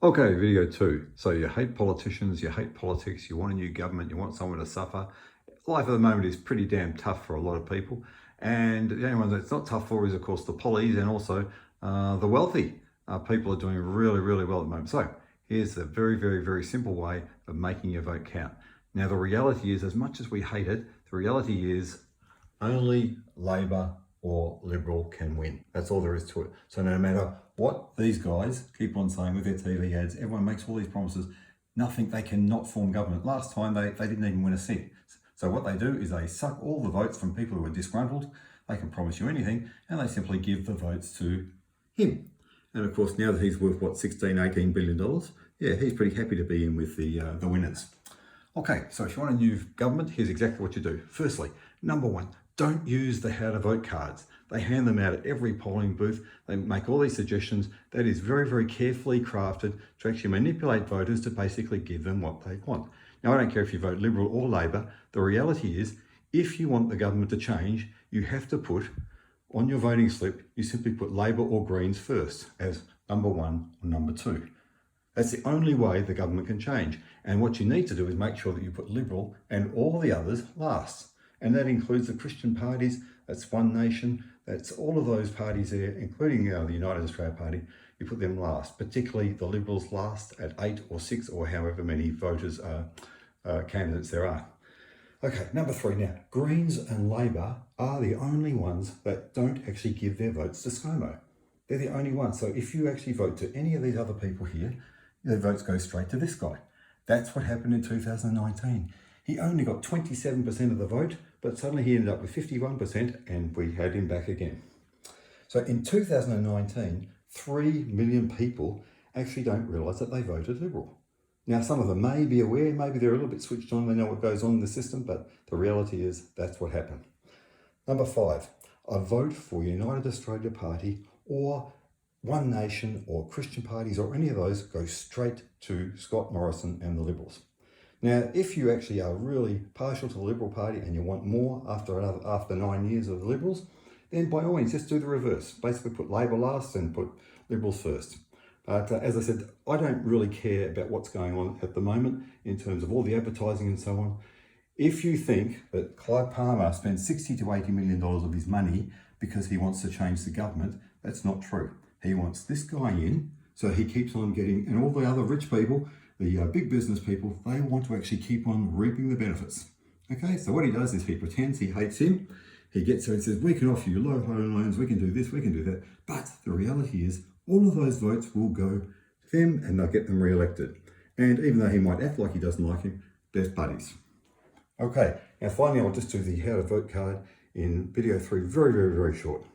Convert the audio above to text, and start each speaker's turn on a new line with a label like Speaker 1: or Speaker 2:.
Speaker 1: Okay, video 2. So you hate politicians, you hate politics, you want a new government, you want someone to suffer. Life at the moment is pretty damn tough for a lot of people. And the only one that's not tough for is, of course, the pollies and also the wealthy. People are doing really, really well at the moment. So here's a very, very, very simple way of making your vote count. Now, the reality is, as much as we hate it, the reality is only Labor or Liberal can win. That's all there is to it. So no matter what these guys keep on saying with their TV ads, everyone makes all these promises, nothing, they cannot form government. Last time they didn't even win a seat. So what they do is they suck all the votes from people who are disgruntled. They can promise you anything and they simply give the votes to him. And of course, now that he's worth what, $16-18 billion, yeah, he's pretty happy to be in with the winners. Okay, so if you want a new government, here's exactly what you do. Firstly, number one, don't use the how to vote cards. They hand them out at every polling booth. They make all these suggestions. That is very, very carefully crafted to actually manipulate voters to basically give them what they want. Now, I don't care if you vote Liberal or Labor. The reality is, if you want the government to change, you have to put on your voting slip, you simply put Labor or Greens first as number one or number two. That's the only way the government can change. And what you need to do is make sure that you put Liberal and all the others last. And that includes the Christian parties, that's One Nation, that's all of those parties there, including the United Australia Party. You put them last, particularly the Liberals last at 8 or 6 or however many voters, candidates there are. Okay, number 3 now. Greens and Labor are the only ones that don't actually give their votes to Scomo. They're the only ones. So if you actually vote to any of these other people here, their votes go straight to this guy. That's what happened in 2019. He only got 27% of the vote, but suddenly he ended up with 51% and we had him back again. So in 2019, 3 million people actually don't realise that they voted Liberal. Now, some of them may be aware, maybe they're a little bit switched on, they know what goes on in the system, but the reality is that's what happened. Number 5, a vote for United Australia Party or One Nation or Christian parties or any of those goes straight to Scott Morrison and the Liberals. Now, if you actually are really partial to the Liberal Party and you want more after 9 years of the Liberals, then by all means, just do the reverse. Basically put Labor last and put Liberals first. But as I said, I don't really care about what's going on at the moment in terms of all the advertising and so on. If you think that Clive Palmer spends $60 to $80 million of his money because he wants to change the government, that's not true. He wants this guy in, so he keeps on getting, and all the other rich people, the big business people, they want to actually keep on reaping the benefits. Okay, so what he does is he pretends he hates him. He gets there and says, we can offer you low home loans, we can do this, we can do that. But the reality is all of those votes will go to them and they'll get them re-elected. And even though he might act like he doesn't like him, they're buddies. Okay, now finally I'll just do the how to vote card in video 3 very, very, very short.